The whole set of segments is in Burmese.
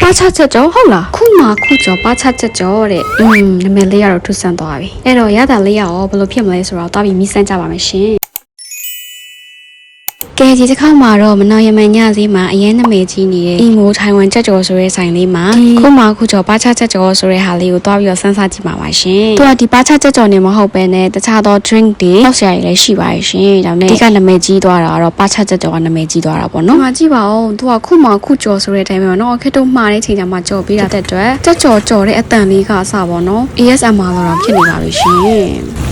ပါချချက်ကြောဟုတ်လားခုမှခုကြောပါချချက်ကြောတဲ့နာမည်လေးကတော့ထူဆန်းသွားပြီအဲ့တော့ရတာလေးရောဘယ်လိုဖြစ်မလဲဆိုတော့သွားပြီးမိစမ်းကြပါမယ်ရှင်ကဲဒီတစ်ခါမှာတော့မနော်ရမန်ညစီမှာအရင်နာမည်ကြီးနေတဲ့အီမိုထိုင်ဝမ်ချက်ကြော်ဆိုတဲ့ဆိုင်လေးမှာခုမှခုကြောပါချချက်ကြောဆိုတဲ့ဟာလေးကိုသွားပြီးတော့စမ်းစားကြည့်ပါပါရှင်သူကဒီပါချချက်ကြောနေမဟုတ်ပဲနဲ့တခြားသော drink တွေတောက်စရာတွေလည်းရှိပါရဲ့ရှင်ဒါနဲ့ဒီကနာမည်ကြီးသွားတာကတော့ပါချချက်ကြောကနာမည်ကြီးသွားတာပေါ့နော်မှာကြည့်ပါဦးသူကခုမှခုကြောဆိုတဲ့အတိုင်းပဲနော်ခက်တော့မှားတဲ့ချိန်ကျမှကြော်ပေးတာတဲ့အတွက်ချက်ကြောကြော်တဲ့အတန်လေးကအစပေါ့နော် ASMR တော့ဖြစ်နေပါပြီရှင်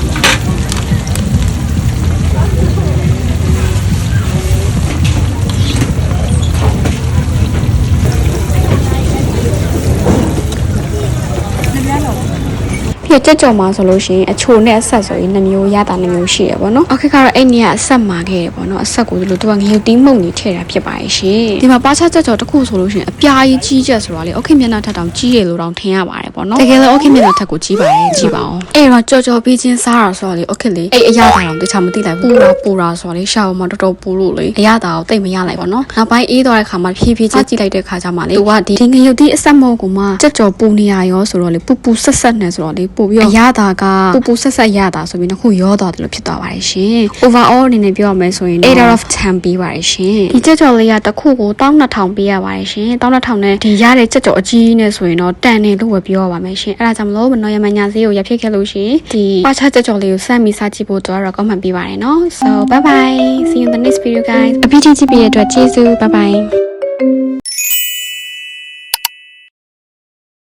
ဖြစ်ကြကြော်မှာဆိုလို့ရှိရင်အချိုနဲ့အဆက်ဆိုရင်နှမျိုးရတာနှမျိုးရှိရပေါ့နော်အခက်ကတော့အဲ့နေကအဆက်မှာခဲ့ရပေါ့နော်အဆက်ကိုဒီလိုသူကငရုတ်တီးမှုန်ကြီးထည့်တာဖြစ်ပါရဲ့ရှင်ဒီမှာပါချကြကြော်တစ်ခုဆိုလို့ရှိရင်အပြားကြီးကြီးချက်ဆိုတော့လေโอเคမျက်နှာထက်တောင်ကြီးရလို့တောင်ထင်ရပါတယ်ပေါ့နော်တကယ်လို့โอเคမျက်နှာထက်ကိုကြီးပါတယ်ကြည့်ပါအောင်အဲ့တော့ကြော်ကြော်ပြီးချင်းစားတာဆိုတော့လေโอเคလေအဲ့အရသာအောင်တခြားမသိလိုက်ဘူးပူတာဆိုတော့လေရှာအောင်မတော်တော်ပူလို့လေအရသာကိုတိတ်မရလိုက်ပေါ့နော်နောက်ပိုင်းအေးသွားတဲ့ခါမှာဖြည်းဖြည်းချင်းကြည့်လိုက်တဲ့ခါကျမှလေသူကဒီငရုတ်တီးအဆက်မုံကိုမှကြက်ကြော်ပူနေရရောဆိုတော့လေပူဆက်ဆက်နေဆိုတော့လေပို့ပြီးတော့ရတာကပူဆက်ဆက်ရတာဆိုပြီးတော့ခုရောသွားတယ်လို့ဖြစ်သွားပါတယ်ရှင် overall အနေနဲ့ပြောရမယ်ဆိုရင်8 out of 10ပေးပါတယ်ရှင်ဒီကြက်ကြော်လေးကတစ်ခုကို12000ပေးရပါတယ်ရှင်12000နဲ့ဒီရတဲ့ကြက်ကြော်အကြီးနဲ့ဆိုရင်တော့တန်တယ်လို့ပဲပြောရပါမယ်ရှင်အဲ့ဒါကြောင့်မလို့မနော်ရမညာဈေးကိုရဖြစ်ခဲ့လို့ရှိရင်ဒီပါချကြက်ကြော်လေးကိုစမ်းပြီးစားကြည့်ဖို့တော့ recommend ပေးပါတယ်နော် so bye bye see you in the next video guys အပြီးကြည့်ပြတဲ့အတွက်ကျေးဇူး bye bye